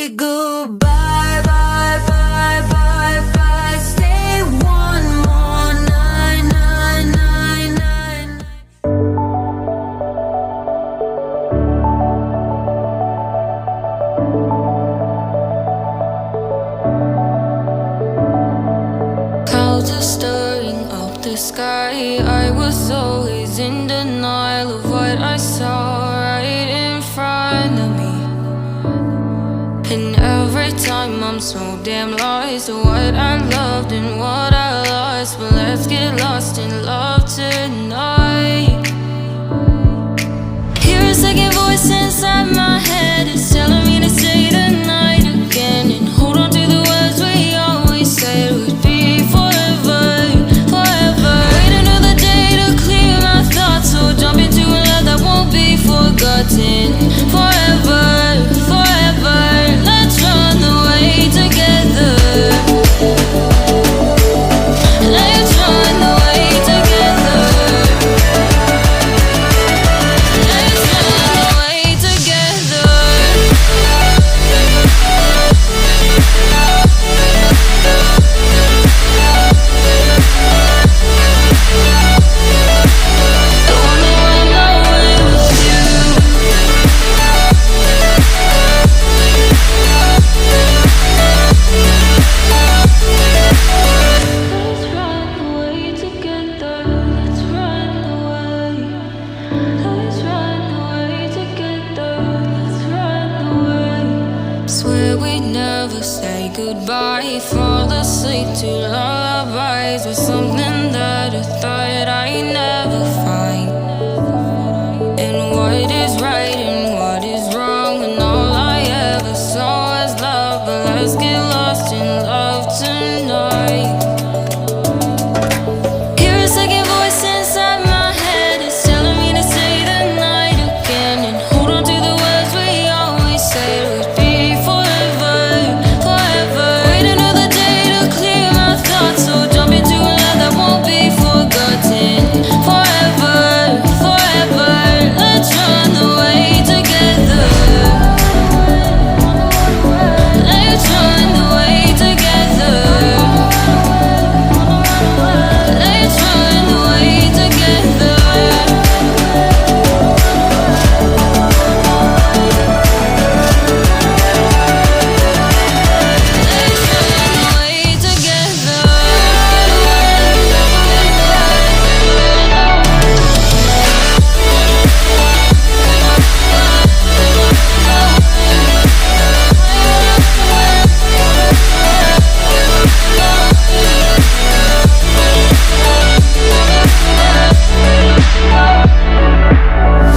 say goodbye, bye, bye, bye, bye. Stay one more night, night, night, night, night. Clouds are stirring up the sky. I was always in denial of what I saw right in front of me. And every time I'm so damn lost to what I loved and what I lost. But let's get lost in love tonight. Hear a second voice inside my head. It's telling me to stay the night again and hold on to the words we always said would be forever, forever. Wait another day to clear my thoughts, so jump into a love that won't be forgotten. Forever, forever. Let's run away together. Let's run away together. Let's run away together. I wanna run away with you. Let's run away together. Let's run away. Let's run away together. Let's run away. Swear we'd never say goodbye. Fall asleep to lullabies with something that I thought I'd never find. And what is right and what is wrong, and all I ever saw was love. But let's get lost in love tonight. Hear a second voice inside my head. It's telling me to stay the night again and hold on to the words we always said would be forever, forever. Wait another day to clear my thoughts, so jump into a love that won't be forgotten. Forever, forever. Let's run away together. Let's run away together. Let's run away together. Let's run away together.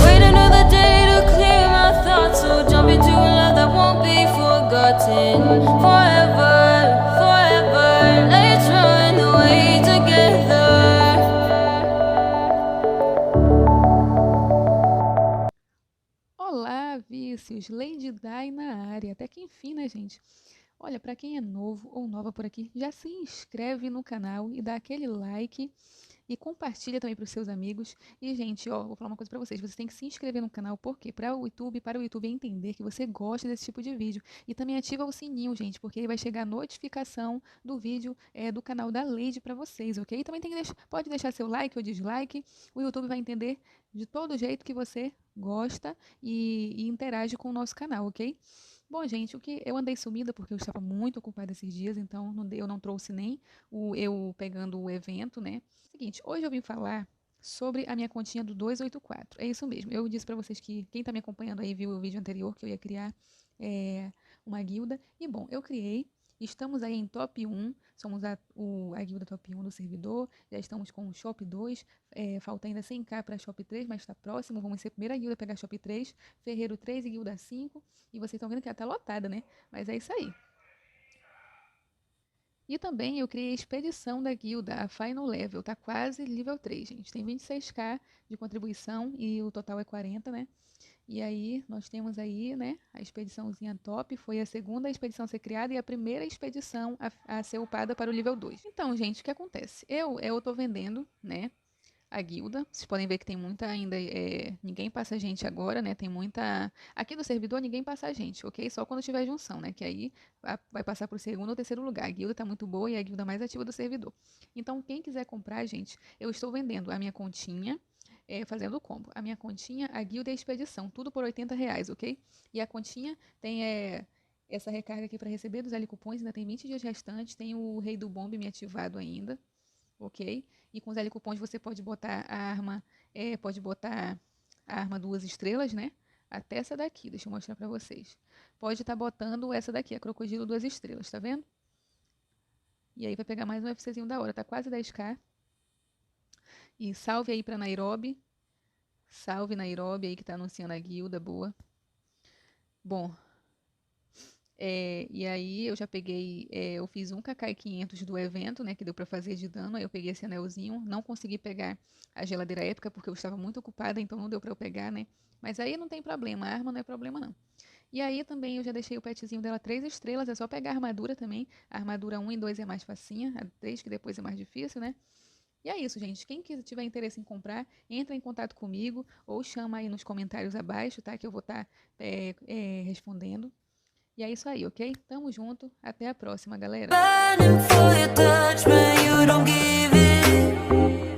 Wait another day to clear my thoughts, so jump into a love that won't be forgotten. Forever, forever. Let's run away together. Olá, vícios! Lady Di na área. Até que enfim, né, gente? Olha, para quem é novo ou nova por aqui, já se inscreve no canal e dá aquele like e compartilha também para os seus amigos. E, gente, ó, vou falar uma coisa para vocês. Vocês têm que se inscrever no canal, porque para o YouTube entender que você gosta desse tipo de vídeo. E também ativa o sininho, gente, porque aí vai chegar a notificação do vídeo do canal da Lady para vocês, ok? Também tem que pode deixar seu like ou dislike. O YouTube vai entender de todo jeito que você gosta e interage com o nosso canal, ok? Bom, gente, o que eu andei sumida porque eu estava muito ocupada esses dias, então eu não trouxe nem eu pegando o evento, né? Seguinte, hoje eu vim falar sobre a minha continha do 284. É isso mesmo. Eu disse para vocês que quem está me acompanhando aí viu o vídeo anterior que eu ia criar uma guilda. E bom, eu criei. Estamos aí em top 1, somos a guilda top 1 do servidor, já estamos com o shop 2, falta ainda 100k para shop 3, mas está próximo, vamos ser a primeira guilda a pegar shop 3, ferreiro 3 e guilda 5, e vocês estão vendo que ela está lotada, né? Mas é isso aí. E também eu criei a expedição da guilda, a Final Level, tá quase nível 3, gente. Tem 26k de contribuição e o total é 40, né? E aí, nós temos aí, né, a expediçãozinha top, foi a segunda expedição a ser criada e a primeira expedição a ser upada para o nível 2. Então, gente, o que acontece? Eu tô vendendo, né, a guilda. Vocês podem ver que tem muita ainda, ninguém passa a gente agora, né? Tem muita... Aqui do servidor ninguém passa a gente, ok? Só quando tiver junção, né? Que aí vai passar pro segundo ou terceiro lugar. A guilda tá muito boa e é a guilda mais ativa do servidor. Então, quem quiser comprar, gente, eu estou vendendo a minha continha, fazendo o combo. A minha continha, a guilda e a expedição, tudo por R$ 80, ok? E a continha tem essa recarga aqui para receber dos L-cupons, ainda tem 20 dias restantes, tem o Rei do Bombe me ativado ainda, ok? E com os L-cupons você pode botar a arma, pode botar a arma 2 estrelas, né? Até essa daqui, deixa eu mostrar pra vocês. Pode estar botando essa daqui, a Crocodilo 2 estrelas, tá vendo? E aí vai pegar mais um FCzinho da hora, tá quase 10k. E salve aí pra Nairobi. Salve Nairobi aí que tá anunciando a guilda, boa. Bom, e aí eu já peguei, eu fiz um Kakai 500 do evento, né, que deu pra fazer de dano, aí eu peguei esse anelzinho, não consegui pegar a geladeira épica porque eu estava muito ocupada, então não deu pra eu pegar, né, mas aí não tem problema, a arma não é problema não. E aí também eu já deixei o petzinho dela 3 estrelas, é só pegar a armadura também, a armadura 1 e 2 é mais facinha, a 3 que depois é mais difícil, né. E é isso, gente. Quem tiver interesse em comprar, entra em contato comigo ou chama aí nos comentários abaixo, tá? Que eu vou estar respondendo. E é isso aí, ok? Tamo junto. Até a próxima, galera. Burning for your touch, but you don't give it.